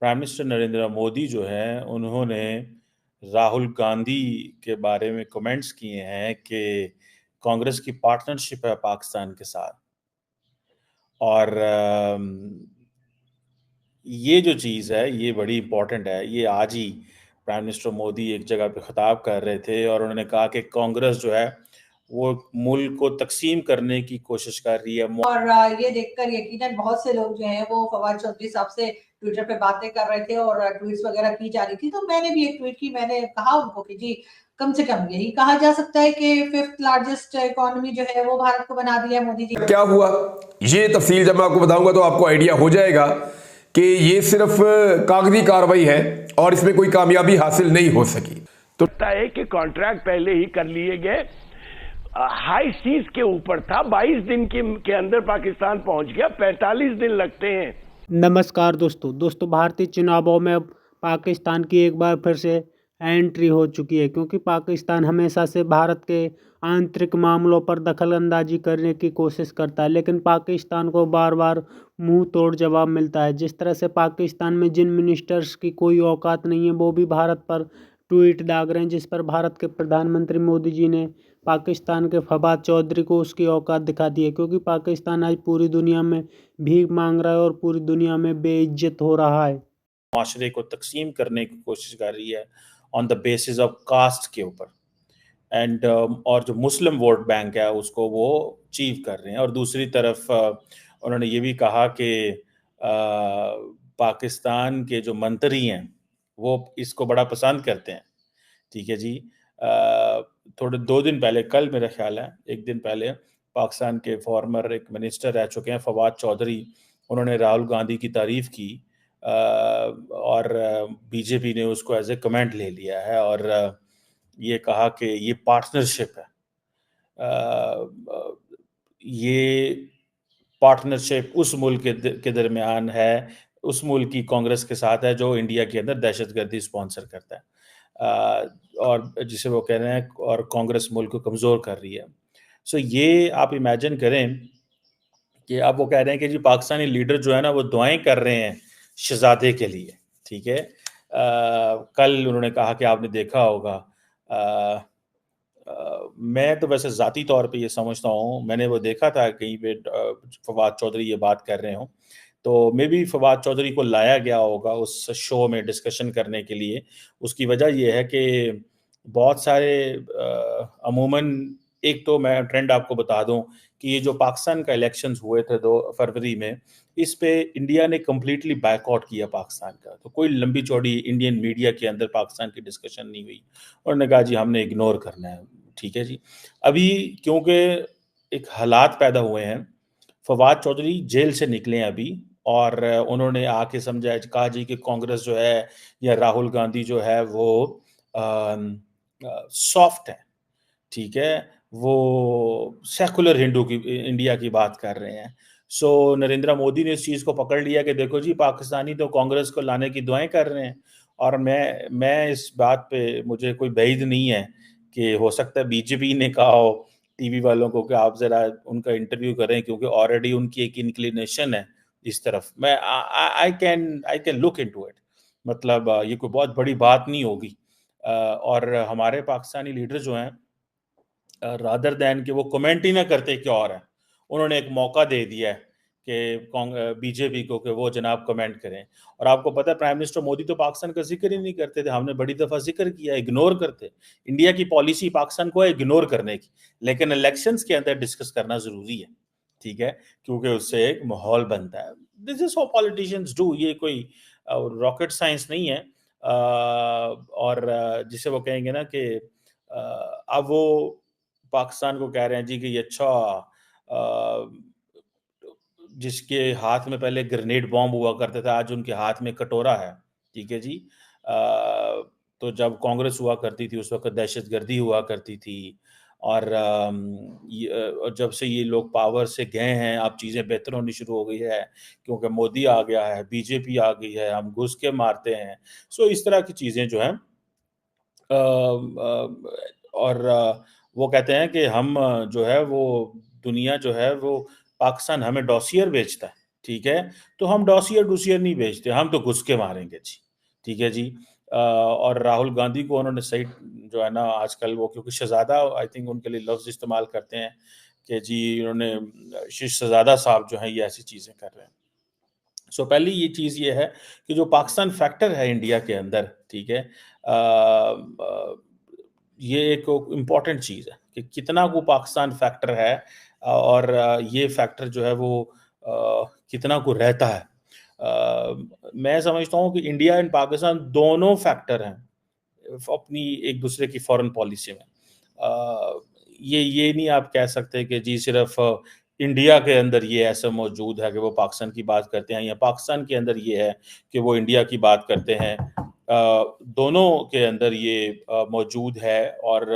Prime minister Narendra Modi जो है उन्होंने राहुल गांधी के बारे में कमेंट्स किए हैं कि कांग्रेस की पार्टनरशिप है पाकिस्तान के साथ। और ये जो चीज़ है ये बड़ी इंपॉर्टेंट है। ये आज ही प्राइम मिनिस्टर मोदी एक जगह पे खिताब कर रहे थे और उन्होंने कहा कि कांग्रेस जो है वो मुल्क को तकसीम करने की कोशिश कर रही है। और ये देखकर यकीनन बहुत से लोग जो हैं वो फवाद चौधरी साहब से ट्विटर पे बातें कर रहे थे और ट्वीट्स वगैरह की जा रही थी। तो मैंने भी एक ट्वीट की, मैंने कहा उनको कि जी कम से कम यही कहा जा सकता है कि 5th लार्जेस्ट इकोनॉमी जो है वो भारत को बना दिया है मोदी जी। क्या हुआ ये तफसील जब मैं आपको बताऊंगा तो आपको आइडिया हो जाएगा कि ये सिर्फ कागजी कार्रवाई है और इसमें कोई कामयाबी हासिल नहीं हो सकी। तो है कि कॉन्ट्रैक्ट पहले ही कर लिए गए, हाई सीज के ऊपर था, 22 दिन के अंदर पाकिस्तान पहुंच गया, 45 दिन लगते हैं। नमस्कार दोस्तों, भारतीय चुनावों में पाकिस्तान की एक बार फिर से एंट्री हो चुकी है, क्योंकि पाकिस्तान हमेशा से भारत के आंतरिक मामलों पर दखलंदाजी करने की कोशिश करता है, लेकिन पाकिस्तान को बार बार मुंह तोड़ जवाब मिलता है। जिस तरह से पाकिस्तान में जिन मिनिस्टर्स की कोई औकात नहीं है वो भी भारत पर ट्वीट दाग रहे हैं, जिस पर भारत के प्रधानमंत्री मोदी जी ने पाकिस्तान के फवाद चौधरी को उसकी औकात दिखा दी है, क्योंकि पाकिस्तान आज पूरी दुनिया में भीख मांग रहा है और पूरी दुनिया में बेइज्जत हो रहा है। माशरे को तकसीम करने की कोशिश कर रही है on the basis of caste के ऊपर। एंड और जो मुस्लिम वोट बैंक है उसको वो अचीव कर रहे हैं। और दूसरी तरफ उन्होंने ये भी कहा कि पाकिस्तान के जो मंत्री हैं वो इसको बड़ा पसंद करते हैं। ठीक है जी। थोड़े 2 दिन पहले, कल मेरा ख्याल है, एक दिन पहले पाकिस्तान के फॉर्मर एक मिनिस्टर रह चुके हैं फवाद चौधरी, उन्होंने राहुल गांधी की तारीफ की और बीजेपी ने उसको एज ए कमेंट ले लिया है और ये कहा कि ये पार्टनरशिप है। ये पार्टनरशिप उस मुल्क के दरमियान है, उस मुल्क की कांग्रेस के साथ है जो इंडिया के अंदर दहशतगर्दी स्पॉन्सर करता है और जिसे वो कह रहे हैं, और कांग्रेस मुल्क को कमज़ोर कर रही है। सो ये आप इमेजिन करें कि अब वो कह रहे हैं कि जी पाकिस्तानी लीडर जो है ना वो दुआएं कर रहे हैं शहजादे के लिए। ठीक है। कल उन्होंने कहा कि आपने देखा होगा, मैं तो वैसे ज़ाती तौर पे ये समझता हूँ, मैंने वो देखा था कहीं पे फवाद चौधरी ये बात कर रहे हों, तो मे बी फवाद चौधरी को लाया गया होगा उस शो में डिस्कशन करने के लिए। उसकी वजह ये है कि बहुत सारे अमूमन, एक तो मैं ट्रेंड आपको बता दूं कि ये जो पाकिस्तान का इलेक्शंस हुए थे 2 फरवरी में, इस पे इंडिया ने कंप्लीटली बायकॉट किया पाकिस्तान का। तो कोई लंबी चौड़ी इंडियन मीडिया के अंदर पाकिस्तान की डिस्कशन नहीं हुई। उन्होंने कहा जी हमने इग्नोर करना है। ठीक है जी। अभी क्योंकि एक हालात पैदा हुए हैं, फवाद चौधरी जेल से निकले हैं अभी और उन्होंने आके समझा, कहा जी कि कांग्रेस जो है या राहुल गांधी जो है वो सॉफ्ट है। ठीक है। वो सेकुलर हिंदू की, इंडिया की बात कर रहे हैं। सो नरेंद्र मोदी ने इस चीज़ को पकड़ लिया कि देखो जी पाकिस्तानी तो कांग्रेस को लाने की दुआएं कर रहे हैं। और मैं इस बात पे मुझे कोई बैद नहीं है कि हो सकता है बीजेपी ने कहा हो टीवी वालों को कि आप ज़रा उनका इंटरव्यू करें, क्योंकि ऑलरेडी उनकी एक इंक्लिनेशन है इस तरफ। मैं I can look into it. मतलब ये कोई बहुत बड़ी बात नहीं होगी। और हमारे पाकिस्तानी लीडर जो हैं, रादर दैन कि वो कमेंट ही ना करते क्या और है, उन्होंने एक मौका दे दिया है कि बीजेपी को कि वो जनाब कमेंट करें। और आपको पता है प्राइम मिनिस्टर मोदी तो पाकिस्तान का जिक्र ही नहीं करते थे, हमने बड़ी दफ़ा जिक्र किया, इग्नोर करते। इंडिया की पॉलिसी पाकिस्तान को है इग्नोर करने की, लेकिन इलेक्शंस के अंदर डिस्कस करना ज़रूरी है। ठीक है। क्योंकि उससे एक माहौल बनता है। This is how politicians do. ये कोई रॉकेट साइंस नहीं है। और जिसे वो कहेंगे ना कि अब वो पाकिस्तान को कह रहे हैं जी कि ये अच्छा, जिसके हाथ में पहले ग्रेनेड बॉम्ब हुआ करता था आज उनके हाथ में कटोरा है। ठीक है जी। तो जब कांग्रेस हुआ करती थी उस वक्त दहशतगर्दी हुआ करती थी। और और जब से ये लोग पावर से गए हैं अब चीज़ें बेहतर होनी शुरू हो गई है, क्योंकि मोदी आ गया है, बीजेपी आ गई है, हम घुस के मारते हैं। सो इस तरह की चीज़ें जो हैं और वो कहते हैं कि हम जो है वो दुनिया जो है वो पाकिस्तान हमें डॉसियर बेचता है। ठीक है, तो हम डॉसियर नहीं भेजते, हम तो घुस के मारेंगे जी, ठीक है जी। और राहुल गांधी को उन्होंने सही जो है ना आजकल वो क्योंकि शहजादा आई थिंक उनके लिए लफ्ज़ इस्तेमाल करते हैं कि जी उन्होंने शहजादा साहब जो हैं ये ऐसी चीज़ें कर रहे हैं। सो पहली ये चीज़ ये है कि जो पाकिस्तान फैक्टर है इंडिया के अंदर, ठीक है, ये एक इम्पॉर्टेंट चीज़ है कि कितना को पाकिस्तान फैक्टर है और ये फैक्टर जो है वो कितना को रहता है। मैं समझता हूँ कि इंडिया एंड पाकिस्तान दोनों फैक्टर हैं अपनी एक दूसरे की फॉरेन पॉलिसी में। ये नहीं आप कह सकते कि जी सिर्फ इंडिया के अंदर ये ऐसा मौजूद है कि वो पाकिस्तान की बात करते हैं या पाकिस्तान के अंदर ये है कि वो इंडिया की बात करते हैं। दोनों के अंदर ये मौजूद है और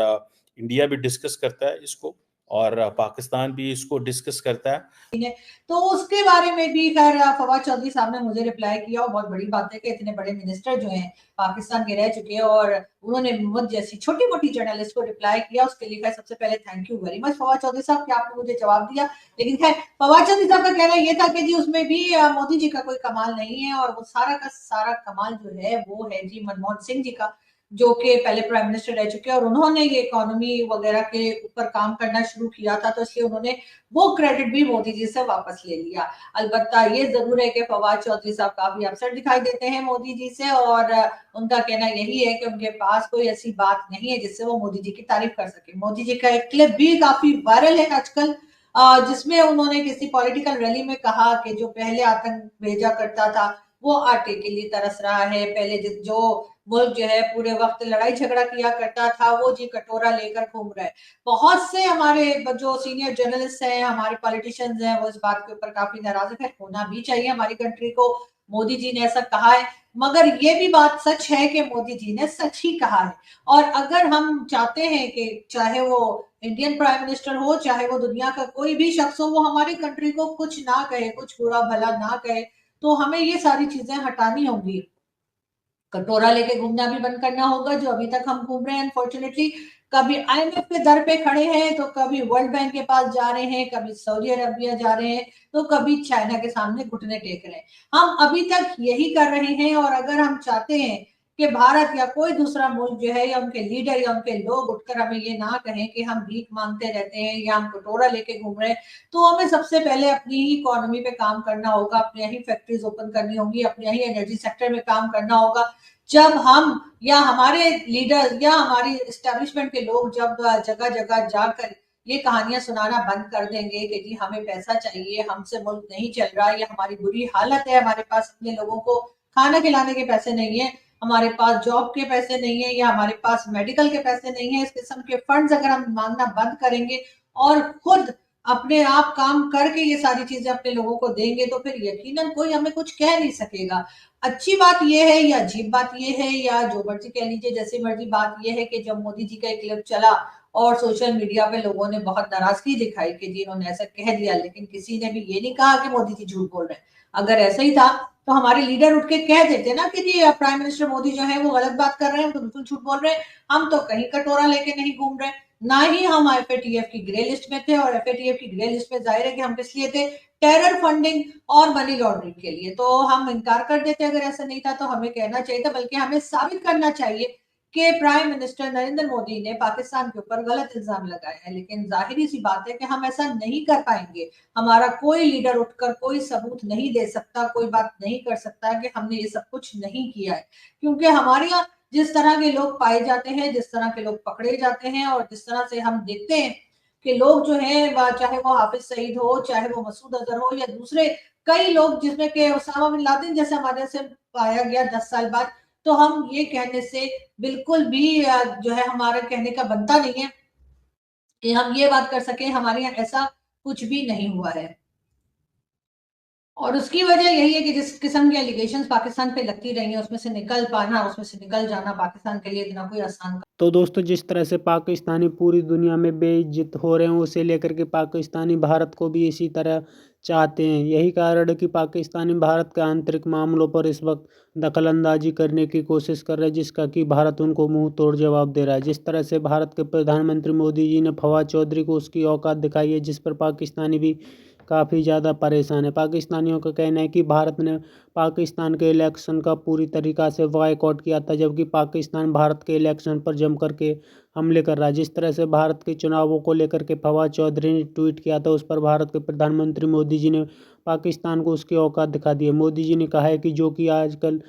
इंडिया भी डिस्कस करता है इसको और पाकिस्तान भी इसको डिस्कस करता है। तो उसके बारे में भी खैर फवाद चौधरी साहब ने मुझे रिप्लाई किया और बहुत बड़ी बात है कि इतने बड़े मिनिस्टर जो हैं पाकिस्तान के रह चुके हैं और उन्होंने मुझ जैसी छोटी मोटी जर्नलिस्ट को रिप्लाई किया, उसके लिए खैर सबसे पहले thank you very much Fawad Chaudhry साहब कि आपने मुझे जवाब दिया। लेकिन खैर फवाद चौधरी साहब का कहना ये था कि जी उसमें भी मोदी जी का कोई कमाल नहीं है और वो सारा का सारा कमाल जो है वो है जी मनमोहन सिंह जी का, जो कि पहले प्राइम मिनिस्टर रह चुके हैं और उन्होंने ये इकोनॉमी वगैरह के ऊपर काम करना शुरू किया था, तो इसलिए उन्होंने वो क्रेडिट भी मोदी जी से वापस ले लिया। अलबत्ता ये जरूर है कि फवाद चौधरी साहब काफी अपसेट दिखाई देते हैं मोदी जी से और उनका कहना यही है कि उनके पास कोई ऐसी बात नहीं है जिससे वो मोदी जी की तारीफ कर सके। मोदी जी का एक क्लिप भी काफी वायरल है आजकल, जिसमें उन्होंने किसी पॉलिटिकल रैली में कहा कि जो पहले आतंक भेजा करता था वो आटे के लिए तरस रहा है, पहले जो मुल्क जो है पूरे वक्त लड़ाई झगड़ा किया करता था वो जी कटोरा लेकर घूम रहा है। बहुत से हमारे जो सीनियर जर्नलिस्ट हैं, हमारे पॉलिटिशियंस हैं, वो इस बात के ऊपर काफी नाराज है। होना भी चाहिए, हमारी कंट्री को मोदी जी ने ऐसा कहा है, मगर ये भी बात सच है कि मोदी जी ने सच ही कहा है। और अगर हम चाहते हैं कि चाहे वो इंडियन प्राइम मिनिस्टर हो, चाहे वो दुनिया का कोई भी शख्स हो, वो हमारी कंट्री को कुछ ना कहे, कुछ बुरा भला ना कहे, तो हमें ये सारी चीजें हटानी होंगी। कटोरा लेके घूमना भी बंद करना होगा जो अभी तक हम घूम रहे हैं अनफॉर्चुनेटली। कभी आईएमएफ के दर पे खड़े हैं तो कभी वर्ल्ड बैंक के पास जा रहे हैं, कभी सऊदी अरबिया जा रहे हैं, तो कभी चाइना के सामने घुटने टेक रहे हैं। हम अभी तक यही कर रहे हैं और अगर हम चाहते हैं कि भारत या कोई दूसरा मुल्क जो है या उनके लीडर या उनके लोग उठकर हमें ये ना कहें कि हम भीख मांगते रहते हैं या हम कटोरा लेके घूम रहे हैं, तो हमें सबसे पहले अपनी ही इकोनॉमी पे काम करना होगा, अपनी ही फैक्ट्रीज ओपन करनी होंगी, अपने ही एनर्जी सेक्टर में काम करना होगा। जब हम या हमारे लीडर या हमारी एस्टेब्लिशमेंट के लोग जब जगह जगह जाकर ये कहानियां सुनाना बंद कर देंगे कि जी हमें पैसा चाहिए, हमसे मुल्क नहीं चल रहा, ये हमारी बुरी हालत है, हमारे पास अपने लोगों को खाना खिलाने के पैसे नहीं है, हमारे पास जॉब के पैसे नहीं है या हमारे पास मेडिकल के पैसे नहीं है, इस किस्म के फंड्स अगर हम मांगना बंद करेंगे और खुद अपने आप काम करके ये सारी चीजें अपने लोगों को देंगे तो फिर यकीनन कोई हमें कुछ कह नहीं सकेगा। अच्छी बात यह है या अजीब बात यह है या जो मर्जी कह लीजिए, जैसी मर्जी, बात यह है कि जब मोदी जी का एक क्लिप चला और सोशल मीडिया पे लोगों ने बहुत नाराजगी दिखाई कि जी इन्होंने ऐसा कह दिया, लेकिन किसी ने भी ये नहीं कहा कि मोदी जी झूठ बोल रहे हैं। अगर ऐसा ही था तो हमारे लीडर उठ के कह देते ना कि जी प्राइम मिनिस्टर मोदी जो है वो गलत बात कर रहे हैं, तो बिल्कुल झूठ बोल रहे हैं, हम तो कहीं कटोरा लेके नहीं घूम रहे। ना ही हम एफएटीएफ की ग्रे लिस्ट में थे और एफएटीएफ की ग्रे लिस्ट में जाहिर है कि हम किस लिए थे, टेरर फंडिंग और मनी लॉन्ड्रिंग के लिए। तो हम इनकार कर देते अगर ऐसा नहीं था, तो हमें कहना चाहिए था, बल्कि हमें साबित करना चाहिए कि प्राइम मिनिस्टर नरेंद्र मोदी ने पाकिस्तान के ऊपर गलत इल्जाम लगाया है। लेकिन जाहिर सी बात है कि हम ऐसा नहीं कर पाएंगे, हमारा कोई लीडर उठकर कोई सबूत नहीं दे सकता, कोई बात नहीं कर सकता कि हमने ये सब कुछ नहीं किया है, क्योंकि हमारे यहाँ जिस तरह के लोग पाए जाते हैं, जिस तरह के लोग पकड़े जाते हैं और जिस तरह से हम देखते हैं कि लोग जो है, चाहे वो हाफिज सईद हो, चाहे वो मसूद अजहर हो या दूसरे कई लोग, जिसमें के उसामा बिन लादेन जैसे हमारे से पाया गया 10 साल बाद, तो हम ये कहने से बिल्कुल भी जो है हमारा कहने का बनता नहीं है कि हम ये बात कर सके हमारे यहाँ ऐसा कुछ भी नहीं हुआ है। और उसकी वजह यही है कि जिस किस्म के एलिगेशंस पाकिस्तान पे लगती रही है, उसमें से निकल पाना, उसमें से निकल जाना पाकिस्तान के लिए इतना कोई आसान। तो दोस्तों, जिस तरह से पाकिस्तानी पूरी दुनिया में बेइज्जत हो रहे हैं, उसे लेकर के पाकिस्तानी भारत को भी इसी तरह चाहते हैं। यही कारण है कि पाकिस्तानी भारत के आंतरिक मामलों पर इस वक्त दखलंदाजी करने की कोशिश कर रहे हैं, जिसका कि भारत उनको मुंह तोड़ जवाब दे रहा है। जिस तरह से भारत के प्रधानमंत्री मोदी जी ने फवाद चौधरी को उसकी औकात दिखाई है, जिस पर पाकिस्तानी भी काफ़ी ज़्यादा परेशान है। पाकिस्तानियों का कहना है कि भारत ने पाकिस्तान के इलेक्शन का पूरी तरीक़ा से बॉयकॉट किया था, जबकि पाकिस्तान भारत के इलेक्शन पर जम कर के हमले कर रहा है। जिस तरह से भारत के चुनावों को लेकर के फवाद चौधरी ने ट्वीट किया था, उस पर भारत के प्रधानमंत्री मोदी जी ने पाकिस्तान को उसकी औकात दिखा दी है। मोदी जी ने कहा है कि जो कि आजकल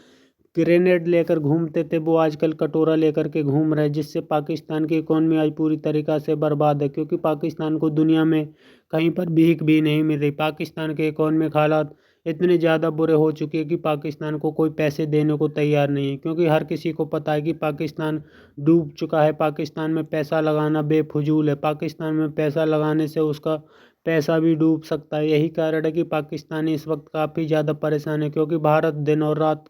ग्रेनेड लेकर घूमते थे, वो आजकल कटोरा लेकर के घूम रहे हैं, जिससे पाकिस्तान की इकॉनमी आज पूरी तरीक़ा से बर्बाद है, क्योंकि पाकिस्तान को दुनिया में कहीं पर भीख भी नहीं मिल रही। पाकिस्तान के इकॉनमिक हालात इतने ज़्यादा बुरे हो चुके हैं कि पाकिस्तान को कोई पैसे देने को तैयार नहीं है, क्योंकि हर किसी को पता है कि पाकिस्तान डूब चुका है। पाकिस्तान में पैसा लगाना बेफजूल है। पाकिस्तान में पैसा लगाने से उसका पैसा भी डूब सकता है। यही कारण है कि पाकिस्तानी इस वक्त काफ़ी ज़्यादा परेशान है, क्योंकि भारत दिन और रात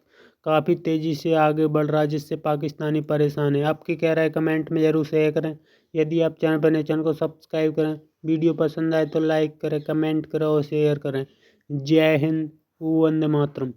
काफ़ी तेज़ी से आगे बढ़ रहा है, जिससे पाकिस्तानी परेशान है। आपकी क्या राय कमेंट में ज़रूर शेयर करें। यदि आप चैनल पर नए, चैनल को सब्सक्राइब करें। वीडियो पसंद आए तो लाइक करें, कमेंट करें और शेयर करें। जय हिंद, वंदे मातरम।